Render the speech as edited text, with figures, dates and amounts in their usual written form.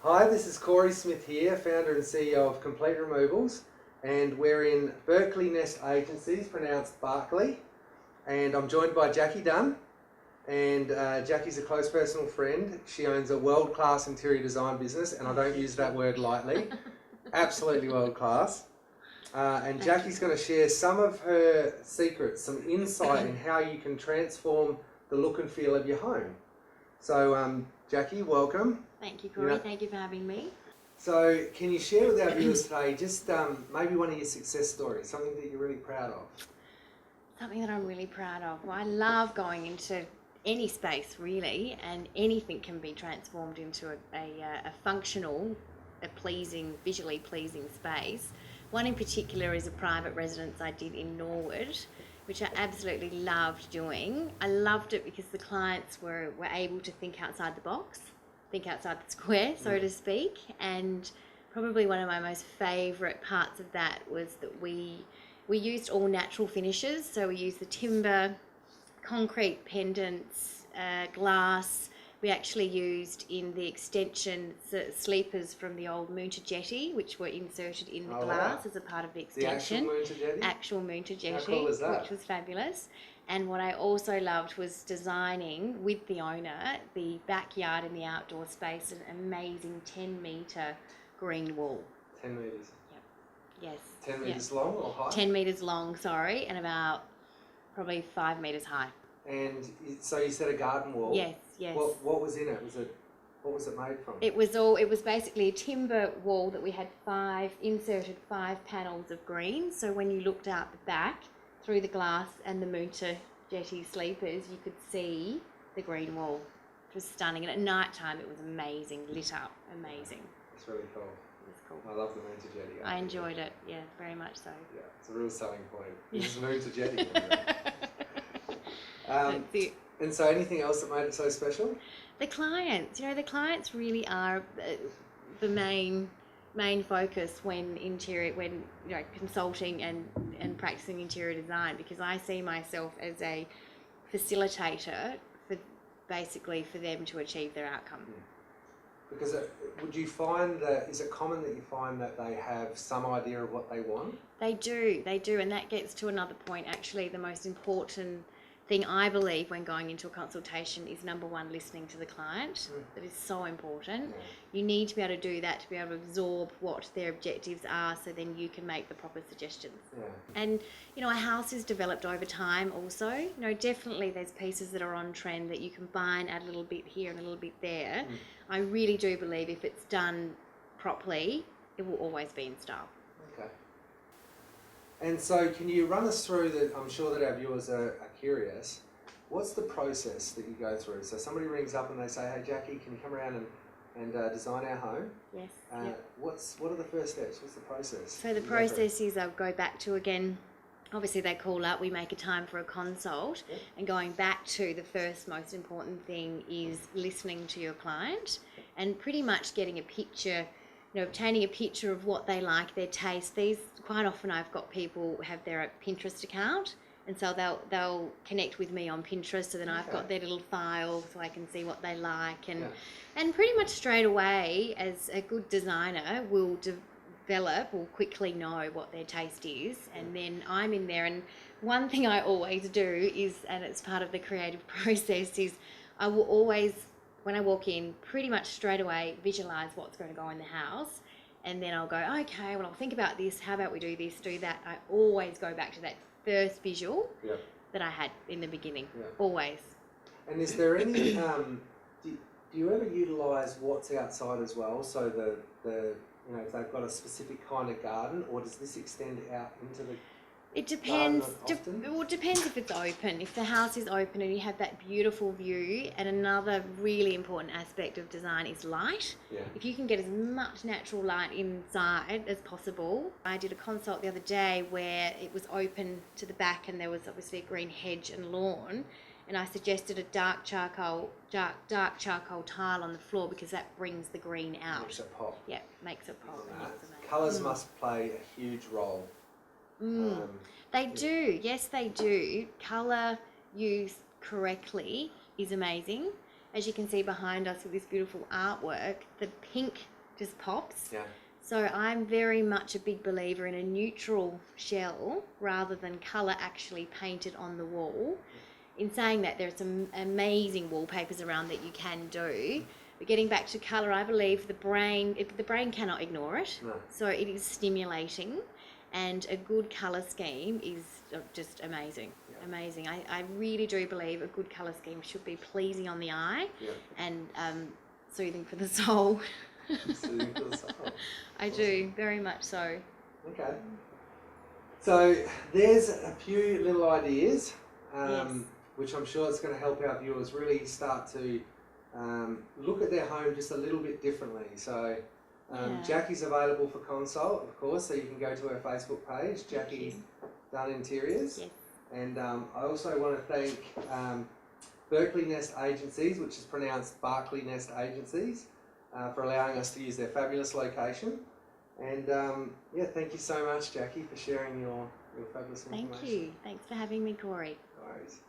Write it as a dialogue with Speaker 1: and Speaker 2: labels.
Speaker 1: Hi, this is Corey Smith here, founder and CEO of Complete Removals, and we're in Berkeley Nest Agencies, pronounced Barkley, and I'm joined by Jacqui Dunn, and Jacqui's a close personal friend. She owns a world-class interior design business, and I don't use that word lightly, absolutely world-class. And Jacqui's going to share some of her secrets, some insight in how you can transform the look and feel of your home. So, Jacqui, welcome.
Speaker 2: Thank you, Corey. Thank you for having me.
Speaker 1: So, can you share with our viewers today just maybe one of your success stories, something that you're really proud of?
Speaker 2: Something that I'm really proud of. Well, I love going into any space, really, and anything can be transformed into a functional, pleasing, visually pleasing space. One in particular is a private residence I did in Norwood, which I absolutely loved doing. I loved it because the clients were able to think outside the box, think outside the square, so to speak. And probably one of my most favourite parts of that was that we used all natural finishes. So we used the timber, concrete pendants, glass. We actually used in the extension sleepers from the old Moonta jetty, which were inserted in the glass as a part of the extension.
Speaker 1: The
Speaker 2: actual Moonta jetty,
Speaker 1: How cool is that?
Speaker 2: which was fabulous. And what I also loved was designing with the owner the backyard and the outdoor space, an amazing 10-metre green wall.
Speaker 1: 10 metres?
Speaker 2: Yep. Yes.
Speaker 1: 10 metres long or high?
Speaker 2: 10 metres long, sorry, and about probably 5 metres high.
Speaker 1: And so you said a garden wall?
Speaker 2: Yes, yes.
Speaker 1: What was in it? What was it made from?
Speaker 2: It was basically a timber wall that we had inserted five panels of green. So when you looked out the back through the glass and the Moonta jetty sleepers, you could see the green wall. It was stunning. And at night time, it was amazing, lit up, amazing.
Speaker 1: It's really cool.
Speaker 2: It was cool.
Speaker 1: I love the Moonta jetty.
Speaker 2: I enjoyed it, yeah, very much so.
Speaker 1: Yeah, it's a real selling point. This is Moonta jetty.
Speaker 2: That's it.
Speaker 1: And so anything else that made it so special?
Speaker 2: The clients, the clients really are the main focus when consulting and practicing interior design, because I see myself as a facilitator for them to achieve their outcome.
Speaker 1: Because would you find that, is it common that you find that they have some idea of what they want? They
Speaker 2: do, and that gets to another point. Actually, the most important thing I believe when going into a consultation is, number one, listening to the client. That is so important.
Speaker 1: Yeah.
Speaker 2: You need to be able to do that, to be able to absorb what their objectives are, so then you can make the proper suggestions.
Speaker 1: Yeah.
Speaker 2: And a house is developed over time also. Definitely there's pieces that are on trend that you combine, add a little bit here and a little bit there. I really do believe if it's done properly, it will always be in style.
Speaker 1: Okay. And so can you run us through I'm sure that our viewers are curious, what's the process that you go through? So somebody rings up and they say, hey Jacqui, can you come around and design our home?
Speaker 2: Yes.
Speaker 1: Yep. What are the first steps? What's the process?
Speaker 2: So the process is, I'll go back to, again, obviously they call up, we make a time for a consult. Yep. And going back to the first most important thing is listening to your client and pretty much getting a picture, obtaining a picture of what they like, their taste. Quite often I've got people have their Pinterest account, and so they'll connect with me on Pinterest, so then I've got their little file so I can see what they like, and pretty much straight away, as a good designer, will quickly know what their taste is, and then I'm in there. And one thing I always do is, and it's part of the creative process, is I will always, when I walk in, pretty much straight away visualize what's going to go in the house, and then I'll go, okay, well, I'll think about this, how about we do this, do that. I always go back to that first visual that I had in the beginning, always.
Speaker 1: And is there any, do you ever utilise what's outside as well? So if they've got a specific kind of garden, or does this extend out into the
Speaker 2: It depends. It depends if it's open. If the house is open and you have that beautiful view, and another really important aspect of design is light.
Speaker 1: Yeah.
Speaker 2: If you can get as much natural light inside as possible. I did a consult the other day where it was open to the back and there was obviously a green hedge and lawn, and I suggested a dark charcoal tile on the floor because that brings the green out.
Speaker 1: Makes it pop.
Speaker 2: Yeah, makes it pop.
Speaker 1: Colours must play a huge role.
Speaker 2: They do, yes they do. Colour used correctly is amazing. As you can see behind us with this beautiful artwork, the pink just pops.
Speaker 1: Yeah.
Speaker 2: So I'm very much a big believer in a neutral shell rather than colour actually painted on the wall. In saying that, there's some amazing wallpapers around that you can do. But getting back to colour, I believe the brain cannot ignore it.
Speaker 1: No.
Speaker 2: So it is stimulating, and a good colour scheme is just amazing.
Speaker 1: Yeah.
Speaker 2: Amazing. I really do believe a good colour scheme should be pleasing on the eye and soothing for the soul.
Speaker 1: Soothing for the soul.
Speaker 2: I do, very much so.
Speaker 1: Okay. So there's a few little ideas,
Speaker 2: Yes.
Speaker 1: which I'm sure it's going to help our viewers really start to look at their home just a little bit differently. So Jacqui's available for consult, of course, so you can go to her Facebook page, Jacqui Dunn Interiors.
Speaker 2: Yes.
Speaker 1: And I also want to thank Berkeley Nest Agencies, which is pronounced Barclay Nest Agencies, for allowing us to use their fabulous location. And thank you so much, Jacqui, for sharing your fabulous information.
Speaker 2: Thank you. Thanks for having me, Corey.
Speaker 1: No worries.